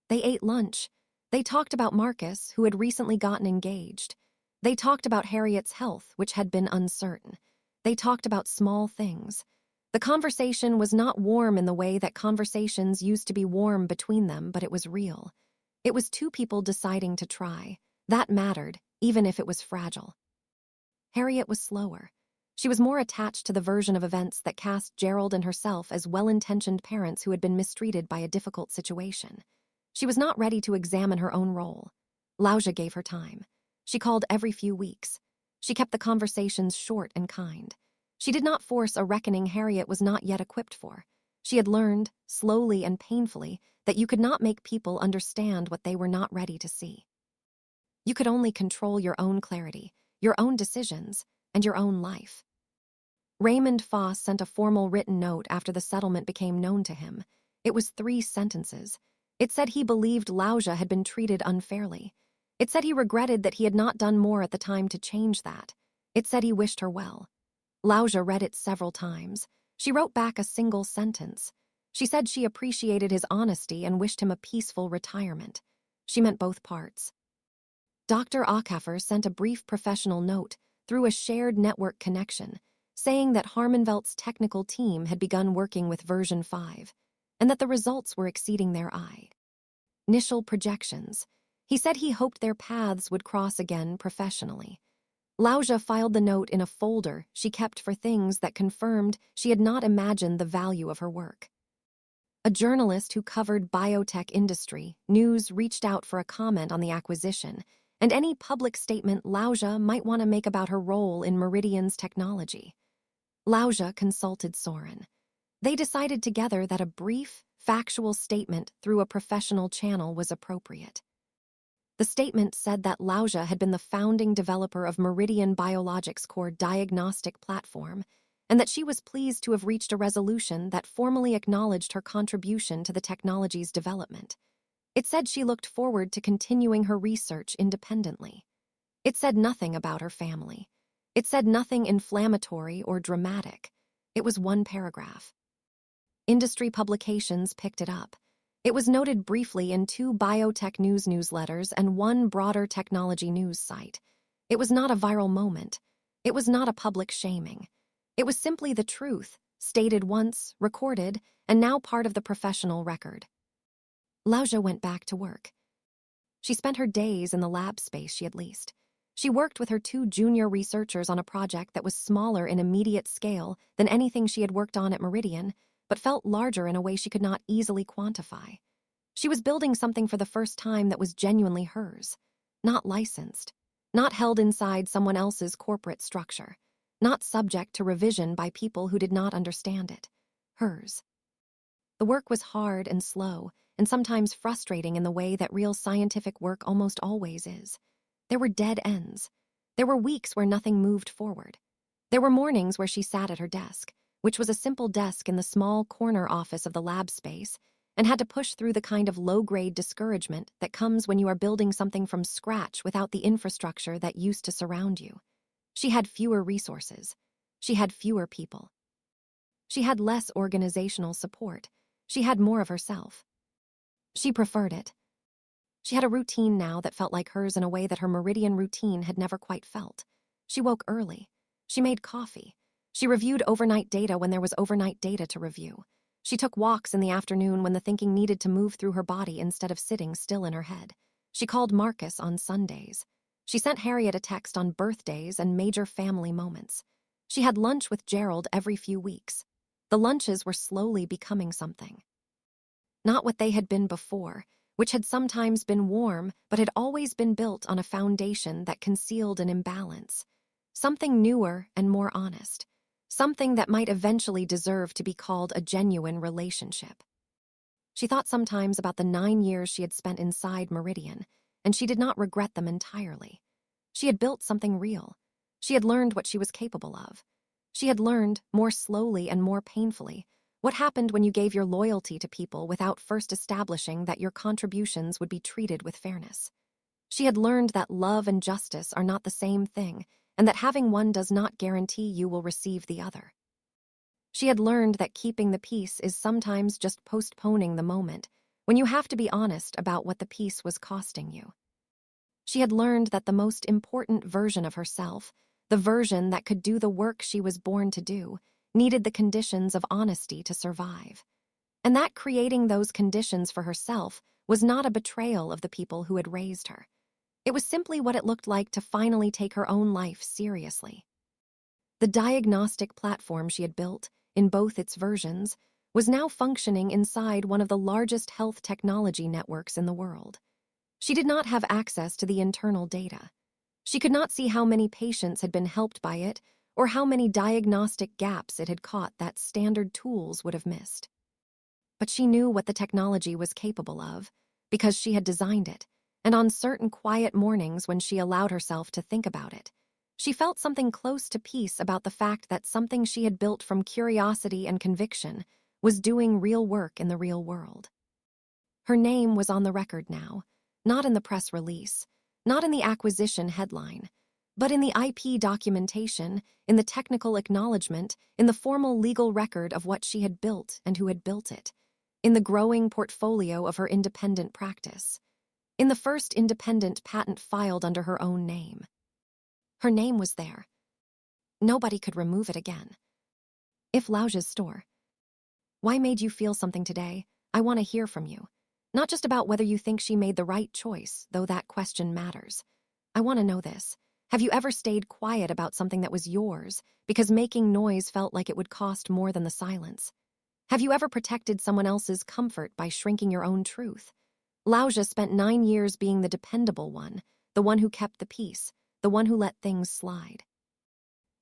They ate lunch. They talked about Marcus, who had recently gotten engaged. They talked about Harriet's health, which had been uncertain. They talked about small things. The conversation was not warm in the way that conversations used to be warm between them, but it was real. It was 2 people deciding to try. That mattered, even if it was fragile. Harriet was slower. She was more attached to the version of events that cast Gerald and herself as well-intentioned parents who had been mistreated by a difficult situation. She was not ready to examine her own role. Lousia gave her time. She called every few weeks. She kept the conversations short and kind. She did not force a reckoning Harriet was not yet equipped for. She had learned, slowly and painfully, that you could not make people understand what they were not ready to see. You could only control your own clarity, your own decisions, and your own life. Raymond Foss sent a formal written note after the settlement became known to him. It was 3 sentences. It said he believed Lousia had been treated unfairly. It said he regretted that he had not done more at the time to change that. It said he wished her well. Lousia read it several times. She wrote back a single sentence. She said she appreciated his honesty and wished him a peaceful retirement. She meant both parts. Dr. Ackafer sent a brief professional note through a shared network connection, saying that Harmenvelt's technical team had begun working with version 5, and that the results were exceeding their initial projections. He said he hoped their paths would cross again professionally. Lousia filed the note in a folder she kept for things that confirmed she had not imagined the value of her work. A journalist who covered biotech industry news reached out for a comment on the acquisition and any public statement Lousia might want to make about her role in Meridian's technology. Lousia consulted Soren. They decided together that a brief, factual statement through a professional channel was appropriate. The statement said that Lousia had been the founding developer of Meridian Biologics' core diagnostic platform, and that she was pleased to have reached a resolution that formally acknowledged her contribution to the technology's development. It said she looked forward to continuing her research independently. It said nothing about her family. It said nothing inflammatory or dramatic. It was one paragraph. Industry publications picked it up. It was noted briefly in 2 biotech news newsletters and 1 broader technology news site. It was not a viral moment. It was not a public shaming. It was simply the truth, stated once, recorded, and now part of the professional record. Lousia went back to work. She spent her days in the lab space she had leased. She worked with her 2 junior researchers on a project that was smaller in immediate scale than anything she had worked on at Meridian, but felt larger in a way she could not easily quantify. She was building something for the first time that was genuinely hers, not licensed, not held inside someone else's corporate structure, not subject to revision by people who did not understand it. Hers. The work was hard and slow, and sometimes frustrating in the way that real scientific work almost always is. There were dead ends. There were weeks where nothing moved forward. There were mornings where she sat at her desk, which was a simple desk in the small corner office of the lab space, and had to push through the kind of low-grade discouragement that comes when you are building something from scratch without the infrastructure that used to surround you. She had fewer resources. She had fewer people. She had less organizational support. She had more of herself. She preferred it. She had a routine now that felt like hers in a way that her Meridian routine had never quite felt. She woke early. She made coffee. She reviewed overnight data when there was overnight data to review. She took walks in the afternoon when the thinking needed to move through her body instead of sitting still in her head. She called Marcus on Sundays. She sent Harriet a text on birthdays and major family moments. She had lunch with Gerald every few weeks. The lunches were slowly becoming something. Not what they had been before, which had sometimes been warm but had always been built on a foundation that concealed an imbalance. Something newer and more honest. Something that might eventually deserve to be called a genuine relationship. She thought sometimes about the 9 years she had spent inside Meridian, and she did not regret them entirely. She had built something real. She had learned what she was capable of. She had learned, more slowly and more painfully, what happened when you gave your loyalty to people without first establishing that your contributions would be treated with fairness. She had learned that love and justice are not the same thing, and that having one does not guarantee you will receive the other. She had learned that keeping the peace is sometimes just postponing the moment, when you have to be honest about what the peace was costing you. She had learned that the most important version of herself, the version that could do the work she was born to do, needed the conditions of honesty to survive. And that creating those conditions for herself was not a betrayal of the people who had raised her. It was simply what it looked like to finally take her own life seriously. The diagnostic platform she had built, in both its versions, was now functioning inside one of the largest health technology networks in the world. She did not have access to the internal data. She could not see how many patients had been helped by it or how many diagnostic gaps it had caught that standard tools would have missed. But she knew what the technology was capable of because she had designed it, and on certain quiet mornings when she allowed herself to think about it, she felt something close to peace about the fact that something she had built from curiosity and conviction was doing real work in the real world. Her name was on the record now, not in the press release, not in the acquisition headline, But in the IP documentation, in the technical acknowledgement, in the formal legal record of what she had built and who had built it, in the growing portfolio of her independent practice, in the first independent patent filed under her own name. Her name was there. Nobody could remove it again. If Lousia's store. Why made you feel something today? I want to hear from you. Not just about whether you think she made the right choice, though that question matters. I want to know this. Have you ever stayed quiet about something that was yours because making noise felt like it would cost more than the silence? Have you ever protected someone else's comfort by shrinking your own truth? Lousia spent 9 years being the dependable one, the one who kept the peace, the one who let things slide.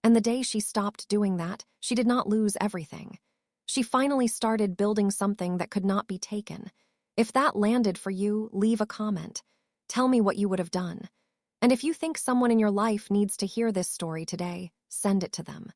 And the day she stopped doing that, she did not lose everything. She finally started building something that could not be taken. If that landed for you, leave a comment. Tell me what you would have done. And if you think someone in your life needs to hear this story today, send it to them.